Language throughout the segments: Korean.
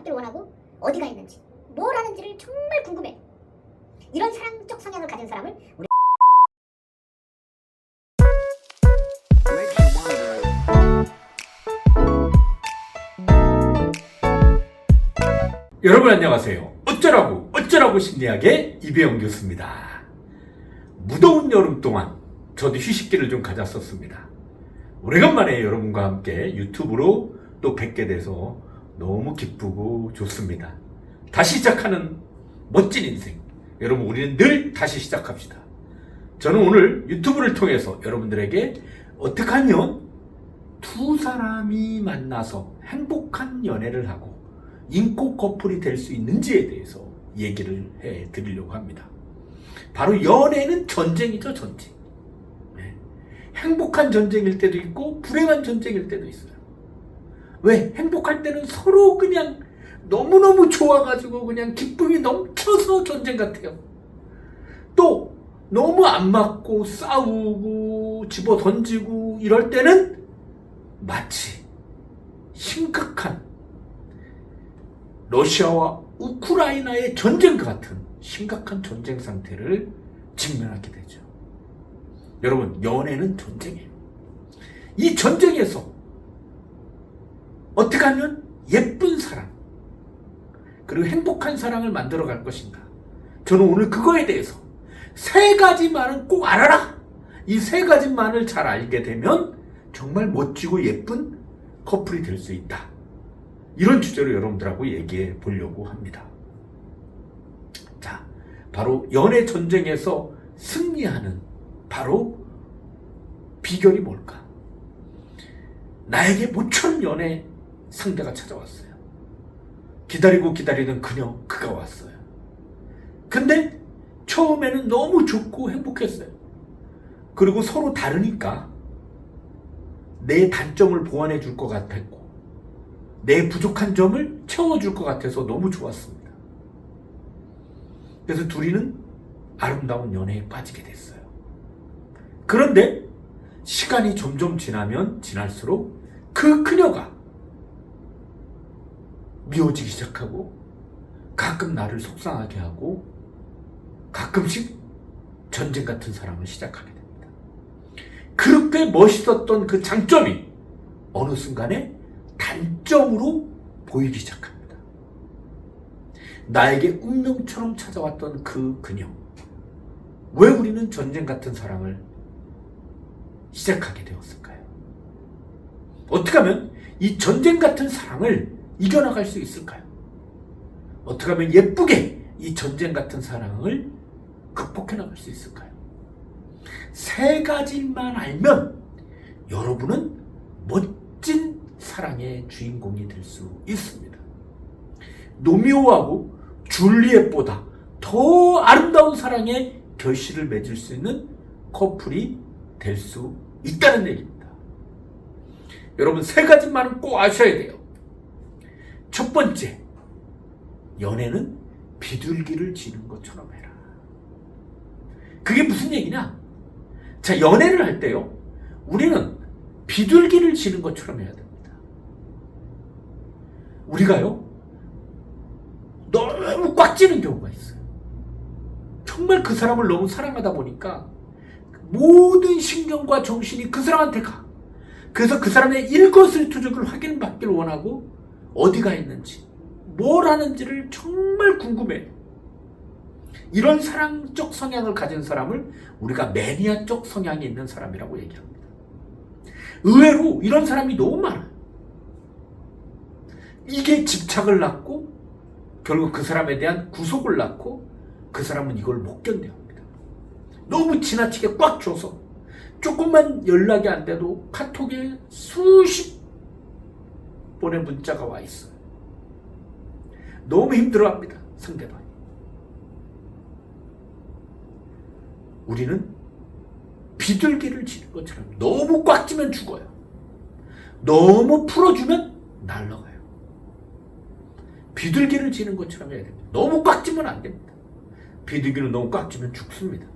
받기를 원하고 어디가 있는지 뭘 하는지를 정말 궁금해. 이런 사랑적 성향을 가진 사람을 우리 여러분 안녕하세요. 어쩌라고 심리학의 이배영 교수입니다. 무더운 여름 동안 저도 휴식기를 좀 가졌었습니다. 오래간만에 여러분과 함께 유튜브로 또 뵙게 돼서 너무 기쁘고 좋습니다. 다시 시작하는 멋진 인생, 여러분 우리는 늘 다시 시작합시다. 저는 오늘 유튜브를 통해서 여러분들에게 어떻게 하면 두 사람이 만나서 행복한 연애를 하고 인고 커플이 될 수 있는지에 대해서 얘기를 해드리려고 합니다. 바로 연애는 전쟁이죠, 전쟁. 네. 행복한 전쟁일 때도 있고 불행한 전쟁일 때도 있어요. 왜? 행복할 때는 서로 그냥 너무너무 좋아가지고 그냥 기쁨이 넘쳐서 전쟁 같아요. 또 너무 안 맞고 싸우고 집어 던지고 이럴 때는 마치 심각한 러시아와 우크라이나의 전쟁과 같은 심각한 전쟁 상태를 직면하게 되죠. 여러분, 연애는 전쟁이에요. 이 전쟁에서 어떻게 하면 예쁜 사랑 그리고 행복한 사랑을 만들어 갈 것인가, 저는 오늘 그거에 대해서 세 가지만은 꼭 알아라. 이 세 가지만을 잘 알게 되면 정말 멋지고 예쁜 커플이 될 수 있다. 이런 주제로 여러분들하고 얘기해 보려고 합니다. 자, 바로 연애 전쟁에서 승리하는 바로 비결이 뭘까? 나에게 모처럼 연애 상대가 찾아왔어요. 기다리고 기다리던 그가 왔어요. 근데 처음에는 너무 좋고 행복했어요. 그리고 서로 다르니까 내 단점을 보완해 줄 것 같았고 내 부족한 점을 채워줄 것 같아서 너무 좋았습니다. 그래서 둘이는 아름다운 연애에 빠지게 됐어요. 그런데 시간이 점점 지나면 지날수록 그녀가 미워지기 시작하고 가끔 나를 속상하게 하고 가끔씩 전쟁 같은 사랑을 시작하게 됩니다. 그렇게 멋있었던 그 장점이 어느 순간에 단점으로 보이기 시작합니다. 나에게 운명처럼 찾아왔던 그녀. 왜 우리는 전쟁 같은 사랑을 시작하게 되었을까요? 어떻게 하면 이 전쟁 같은 사랑을 이겨나갈 수 있을까요? 어떻게 하면 예쁘게 이 전쟁 같은 사랑을 극복해 나갈 수 있을까요? 세 가지만 알면 여러분은 멋진 사랑의 주인공이 될 수 있습니다. 로미오하고 줄리엣보다 더 아름다운 사랑의 결실을 맺을 수 있는 커플이 될 수 있다는 얘기입니다. 여러분, 세 가지만은 꼭 아셔야 돼요. 첫 번째, 연애는 비둘기를 지는 것처럼 해라. 그게 무슨 얘기냐? 자, 연애를 할 때요, 우리는 비둘기를 지는 것처럼 해야 됩니다. 우리가요, 너무 꽉 찌는 경우가 있어요. 정말 그 사람을 너무 사랑하다 보니까 모든 신경과 정신이 그 사람한테 가. 그래서 그 사람의 일거수일투족을 확인받기를 원하고 어디가 있는지 뭘 하는지를 정말 궁금해요. 이런 사랑적 성향을 가진 사람을 우리가 매니아적 성향이 있는 사람이라고 얘기합니다. 의외로 이런 사람이 너무 많아요. 이게 집착을 낳고 결국 그 사람에 대한 구속을 낳고 그 사람은 이걸 못 견뎌합니다. 너무 지나치게 꽉 줘서 조금만 연락이 안 돼도 카톡에 수십 번의 문자가 와 있어요. 너무 힘들어합니다, 상대방이. 우리는 비둘기를 지는 것처럼 너무 꽉 쥐면 죽어요. 너무 풀어주면 날아가요. 비둘기를 지는 것처럼 해야 됩니다. 너무 꽉 쥐면 안 됩니다. 비둘기는 너무 꽉 쥐면 죽습니다.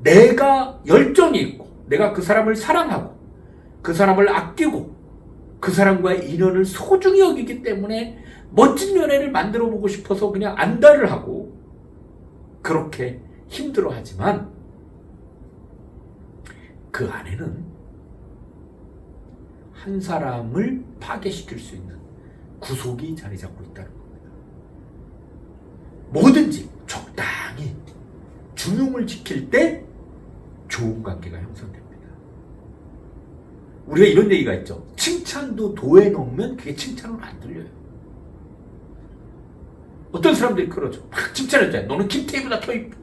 내가 열정이 있고 내가 그 사람을 사랑하고 그 사람을 아끼고 그 사람과의 인연을 소중히 여기기 때문에 멋진 연애를 만들어 보고 싶어서 그냥 안달을 하고 그렇게 힘들어하지만 그 안에는 한 사람을 파괴시킬 수 있는 구속이 자리 잡고 있다는 겁니다. 뭐든지 적당히 중용을 지킬 때 좋은 관계가 형성됩니다. 우리가 이런 얘기가 있죠. 칭찬도 도에 넣으면 그게 칭찬으로 안 들려요. 어떤 사람들이 그러죠. 막 칭찬했잖아요. 너는 김태희보다 더 이뻐.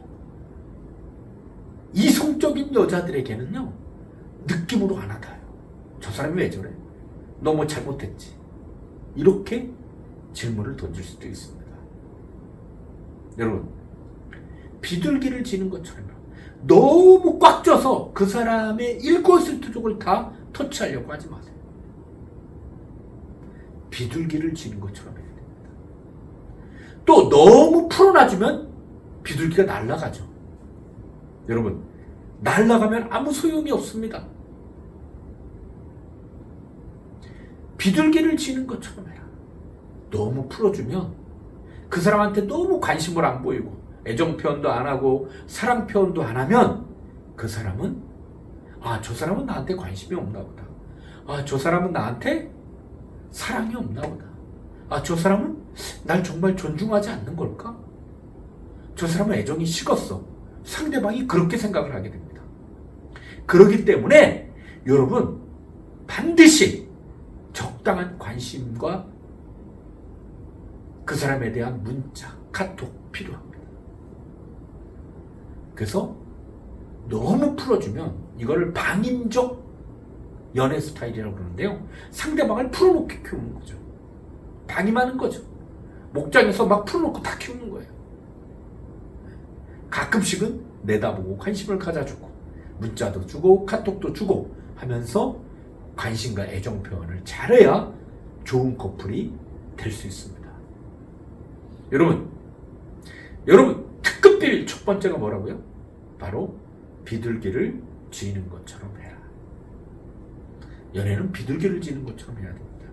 이성적인 여자들에게는요, 느낌으로 안 와닿아요. 저 사람이 왜 저래? 너 뭐 잘못했지? 이렇게 질문을 던질 수도 있습니다. 여러분, 비둘기를 지는 것처럼 너무 꽉 쪄서 그 사람의 일거수일투족을 다 터치하려고 하지 마세요. 비둘기를 지는 것처럼 해야 됩니다. 또 너무 풀어놔주면 비둘기가 날아가죠. 여러분, 날아가면 아무 소용이 없습니다. 비둘기를 지는 것처럼 해라. 너무 풀어주면 그 사람한테 너무 관심을 안 보이고 애정 표현도 안 하고 사랑 표현도 안 하면 그 사람은 저 사람은 나한테 관심이 없나 보다. 저 사람은 나한테 사랑이 없나 보다. 저 사람은 날 정말 존중하지 않는 걸까? 저 사람은 애정이 식었어. 상대방이 그렇게 생각을 하게 됩니다. 그렇기 때문에 여러분 반드시 적당한 관심과 그 사람에 대한 문자, 카톡 필요합니다. 그래서 너무 풀어주면 이거를 방임적 연애 스타일이라고 그러는데요. 상대방을 풀어놓게 키우는 거죠. 방임하는 거죠. 목장에서 막 풀어놓고 다 키우는 거예요. 가끔씩은 내다보고 관심을 가져주고 문자도 주고 카톡도 주고 하면서 관심과 애정 표현을 잘해야 좋은 커플이 될 수 있습니다. 여러분 특급 비밀 첫 번째가 뭐라고요? 바로 비둘기를 지는 것처럼 해라. 연애는 비둘기를 지는 것처럼 해야 됩니다.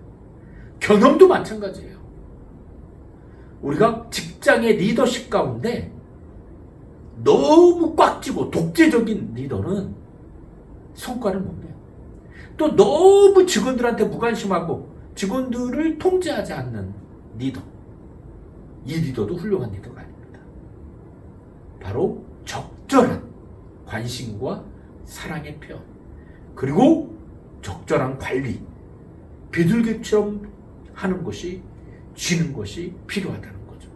경험도 마찬가지예요. 우리가 직장의 리더십 가운데 너무 꽉 쥐고 독재적인 리더는 성과를 못 내요. 또 너무 직원들한테 무관심하고 직원들을 통제하지 않는 리더, 이 리더도 훌륭한 리더가 아닙니다. 바로 적절한 관심과 사랑의 표현, 그리고 적절한 관리, 비둘기처럼 하는 것이, 쥐는 것이 필요하다는 거죠.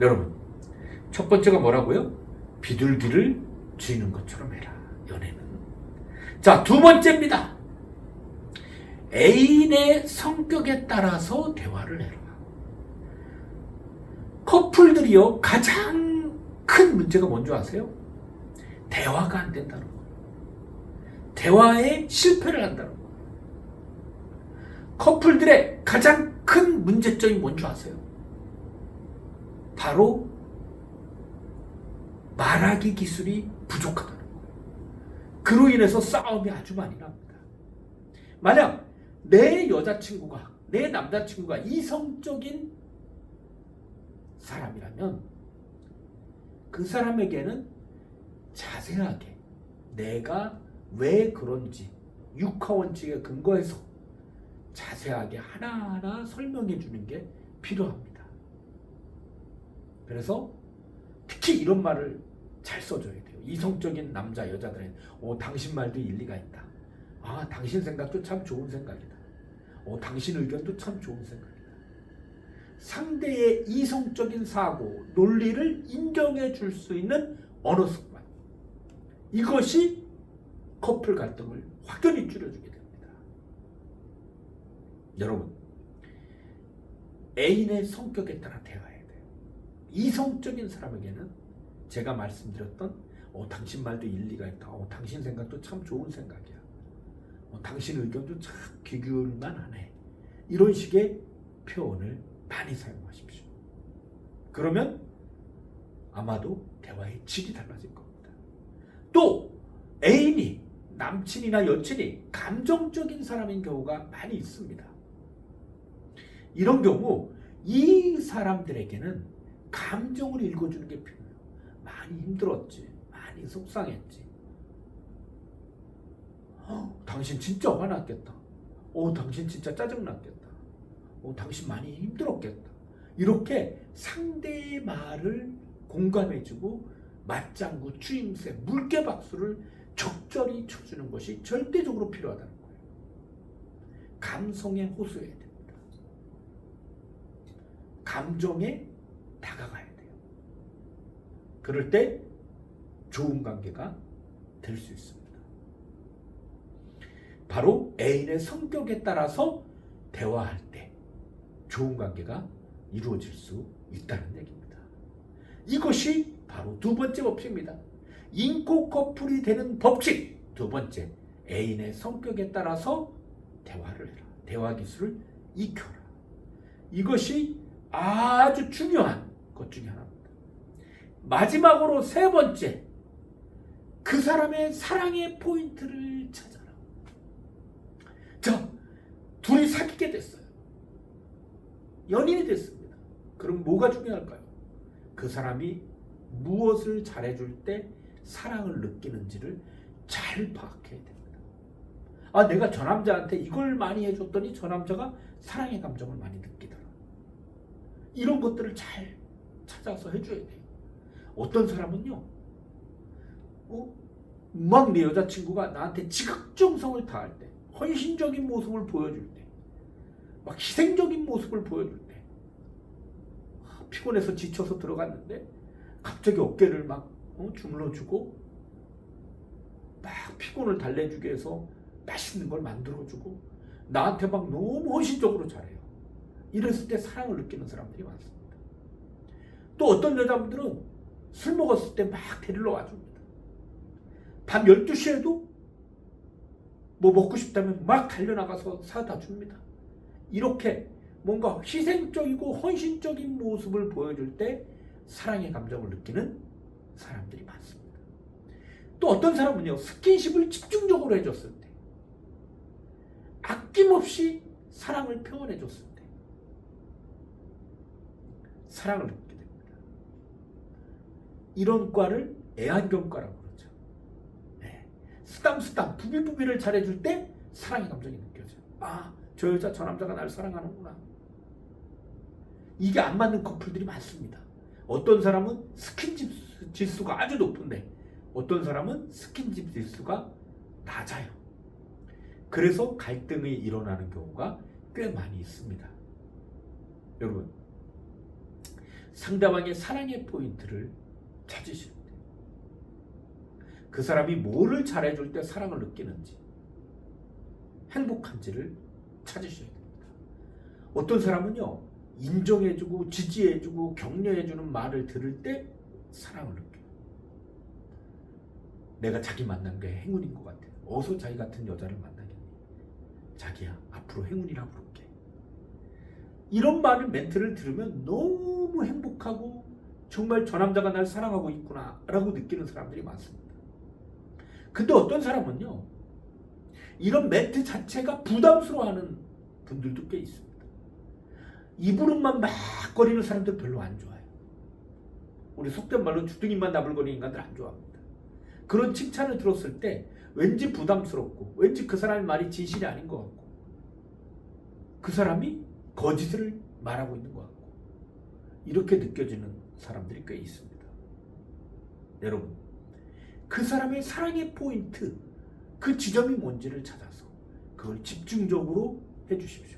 여러분, 첫 번째가 뭐라고요? 비둘기를 쥐는 것처럼 해라, 연애는. 자, 두 번째입니다. 애인의 성격에 따라서 대화를 해라. 커플들이요, 가장 큰 문제가 뭔지 아세요? 대화가 안 된다는 거예요. 대화에 실패를 한다는 거예요. 커플들의 가장 큰 문제점이 뭔지 아세요? 바로 말하기 기술이 부족하다는 거예요. 그로 인해서 싸움이 아주 많이 납니다. 만약 내 여자친구가, 내 남자친구가 이성적인 사람이라면 그 사람에게는 자세하게 내가 왜 그런지 육하원칙에 근거해서 자세하게 하나하나 설명해 주는 게 필요합니다. 그래서 특히 이런 말을 잘 써줘야 돼요. 이성적인 남자, 여자들은 당신 말도 일리가 있다. 당신 생각도 참 좋은 생각이다. 당신 의견도 참 좋은 생각이다. 상대의 이성적인 사고, 논리를 인정해 줄 수 있는 언어 습관. 이것이 커플 갈등을 확연히 줄여주게 됩니다. 여러분, 애인의 성격에 따라 대화해야 돼요. 이성적인 사람에게는 제가 말씀드렸던 당신 말도 일리가 있다. 당신 생각도 참 좋은 생각이야. 당신 의견도 참 귀 기울만 하네. 이런 식의 표현을 많이 사용하십시오. 그러면 아마도 대화의 질이 달라질 겁니다. 또 애인이 남친이나 여친이 감정적인 사람인 경우가 많이 있습니다. 이런 경우 이 사람들에게는 감정을 읽어주는 게 필요해요. 많이 힘들었지, 많이 속상했지, 당신 진짜 화났겠다, 당신 진짜 짜증났겠다, 당신 많이 힘들었겠다. 이렇게 상대의 말을 공감해주고 맞장구, 추임새, 물개박수를 적절히 쳐주는 것이 절대적으로 필요하다는 거예요. 감성에 호소해야 됩니다. 감정에 다가가야 돼요. 그럴 때 좋은 관계가 될 수 있습니다. 바로 애인의 성격에 따라서 대화할 때 좋은 관계가 이루어질 수 있다는 얘기입니다. 이것이 바로 두 번째 법칙입니다. 인고 커플이 되는 법칙. 두 번째, 애인의 성격에 따라서 대화를 해라. 대화 기술을 익혀라. 이것이 아주 중요한 것 중에 하나입니다. 마지막으로 세 번째, 그 사람의 사랑의 포인트를 찾아라. 자, 둘이 사귀게 됐어요. 연인이 됐습니다. 그럼 뭐가 중요할까요? 그 사람이 무엇을 잘해줄 때 사랑을 느끼는지를 잘 파악해야 됩니다. 내가 저 남자한테 이걸 많이 해줬더니 저 남자가 사랑의 감정을 많이 느끼더라. 이런 것들을 잘 찾아서 해줘야 돼요. 어떤 사람은요, 막 내 여자친구가 나한테 지극정성을 다할 때, 헌신적인 모습을 보여줄 때, 막 희생적인 모습을 보여줄 때, 피곤해서 지쳐서 들어갔는데 갑자기 어깨를 막 주물러주고 막 피곤을 달래주기 위해서 맛있는 걸 만들어주고 나한테 막 너무 헌신적으로 잘해요. 이랬을 때 사랑을 느끼는 사람들이 많습니다. 또 어떤 여자분들은 술 먹었을 때 막 데리러 와줍니다. 밤 12시에도 뭐 먹고 싶다면 막 달려나가서 사다 줍니다. 이렇게 뭔가 희생적이고 헌신적인 모습을 보여줄 때 사랑의 감정을 느끼는 사람들이 많습니다. 또 어떤 사람은요, 스킨십을 집중적으로 해줬을 때, 아낌없이 사랑을 표현해줬을 때 사랑을 느끼게 됩니다. 이런 과를 애완견과라고 그러죠. 쓰담쓰담 부비부비를 잘해줄 때 사랑의 감정이 느껴져요. 저 여자 저 남자가 날 사랑하는구나. 이게 안 맞는 커플들이 많습니다. 어떤 사람은 스킨십 지수가 아주 높은데 어떤 사람은 스킨십 지수가 낮아요. 그래서 갈등이 일어나는 경우가 꽤 많이 있습니다. 여러분, 상대방의 사랑의 포인트를 찾으셔야 돼요. 그 사람이 뭐를 잘해줄 때 사랑을 느끼는지, 행복한지를 찾으셔야 됩니다. 어떤 사람은요, 인정해주고 지지해주고 격려해주는 말을 들을 때 사랑을 느껴요. 내가 자기 만난 게 행운인 것 같아. 어서 자기 같은 여자를 만나겠니? 자기야, 앞으로 행운이라 부를게. 이런 말을 멘트를 들으면 너무 행복하고 정말 저 남자가 날 사랑하고 있구나 라고 느끼는 사람들이 많습니다. 근데 어떤 사람은요, 이런 멘트 자체가 부담스러워하는 분들도 꽤 있습니다. 입으로만 막 거리는 사람들 별로 안 좋아해요. 우리 속된 말로 주둥이만 나불거리는 인간들 안 좋아합니다. 그런 칭찬을 들었을 때 왠지 부담스럽고 왠지 그 사람의 말이 진실이 아닌 것 같고 그 사람이 거짓을 말하고 있는 것 같고 이렇게 느껴지는 사람들이 꽤 있습니다. 여러분, 그 사람의 사랑의 포인트, 그 지점이 뭔지를 찾아서 그걸 집중적으로 해주십시오.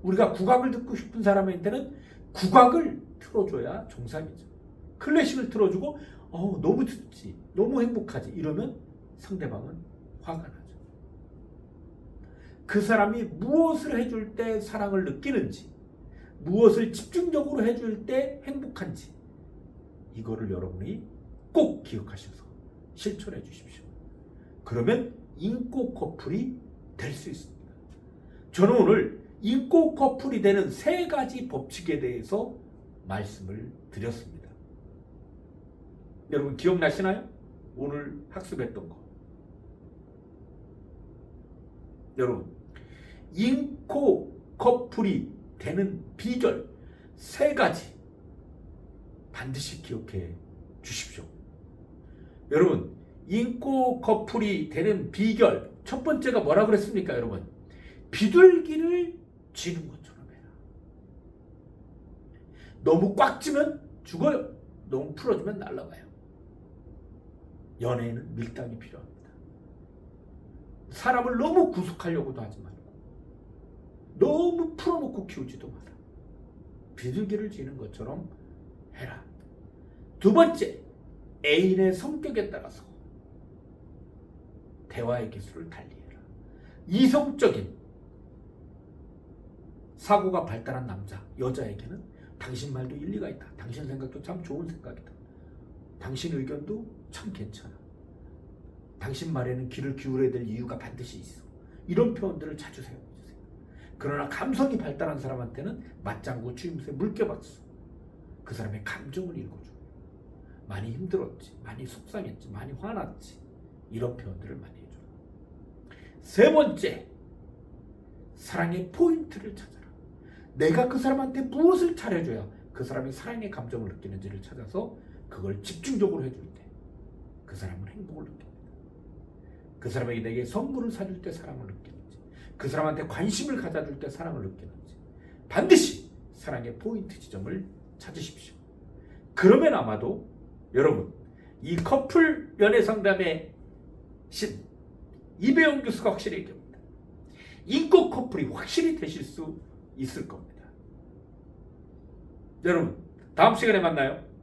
우리가 국악을 듣고 싶은 사람한테는 국악을 틀어줘야 정상이죠. 클래식을 틀어주고 너무 좋지, 너무 행복하지 이러면 상대방은 화가 나죠. 그 사람이 무엇을 해줄 때 사랑을 느끼는지, 무엇을 집중적으로 해줄 때 행복한지 이거를 여러분이 꼭 기억하셔서 실천해 주십시오. 그러면 인고 커플이 될 수 있습니다. 저는 오늘 인고 커플이 되는 3가지 법칙에 대해서 말씀을 드렸습니다. 여러분 기억나시나요? 오늘 학습했던 거. 여러분, 인코 커플이 되는 비결 3가지 반드시 기억해 주십시오. 여러분, 인코 커플이 되는 비결 첫 번째가 뭐라 그랬습니까, 여러분? 비둘기를 쥐는 것처럼 해라. 너무 꽉 쥐면 죽어요. 너무 풀어주면 날아가요. 연애에는 밀당이 필요합니다. 사람을 너무 구속하려고도 하지 말고 너무 풀어놓고 키우지도 마라. 비둘기를 쥐는 것처럼 해라. 두 번째, 애인의 성격에 따라서 대화의 기술을 달리해라. 이성적인 사고가 발달한 남자, 여자에게는 당신 말도 일리가 있다. 당신 생각도 참 좋은 생각이다. 당신 의견도 참 괜찮아. 당신 말에는 귀를 기울여야 될 이유가 반드시 있어. 이런 표현들을 자주 사용해주세요. 그러나 감성이 발달한 사람한테는 맞장구 추임새 물겨봤어. 그 사람의 감정을 읽어줘. 많이 힘들었지, 많이 속상했지, 많이 화났지. 이런 표현들을 많이 해줘. 세 번째, 사랑의 포인트를 찾아라. 내가 그 사람한테 무엇을 잘해줘야 그 사람이 사랑의 감정을 느끼는지를 찾아서 그걸 집중적으로 해줄 때 그 사람은 행복을 느낍니다. 그 사람에게 내게 선물을 사줄 때 사랑을 느끼는지, 그 사람한테 관심을 가져줄 때 사랑을 느끼는지 반드시 사랑의 포인트 지점을 찾으십시오. 그러면 아마도 여러분, 이 커플 연애 상담의 신 이배영 교수가 확실히 얘기합니다. 인코 커플이 확실히 되실 수 있을 겁니다. 여러분, 다음 시간에 만나요.